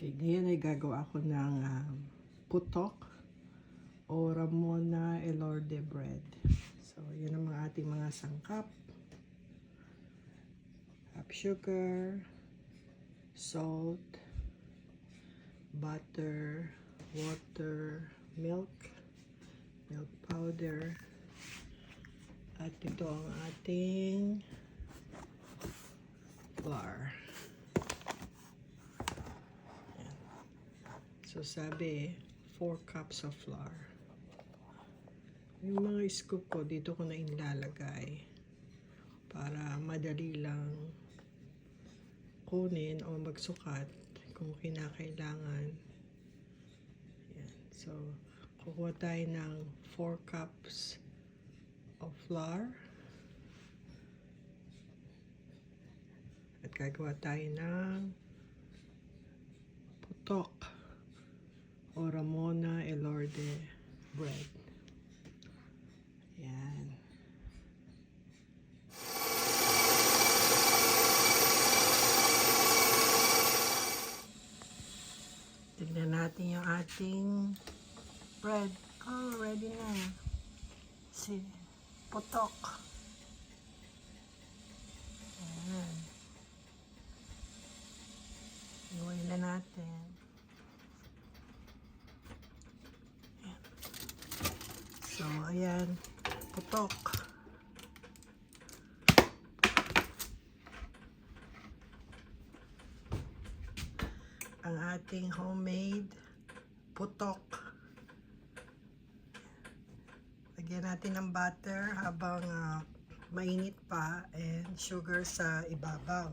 Okay, ngayon ay gagawa ako ng putok o Ramona Elorde bread. So, yun ang mga ating mga sangkap. Half sugar, salt, butter, water, milk powder, at ito ang ating flour. So, sabi, 4 cups of flour. Yung mga scoop ko, dito ko na ilalagay para madali lang kunin o magsukat kung kinakailangan. Yan. So, kukuha tayo ng 4 cups of flour. At gagawa tayo ng putok o Ramona Elorde bread. Yan. Tignan natin yung ating bread. Oh, ready na. Si putok. Ayan. Iwain na natin. So, ayan, putok. Ang ating homemade putok. Lagyan natin ng butter habang mainit pa and sugar sa ibabaw.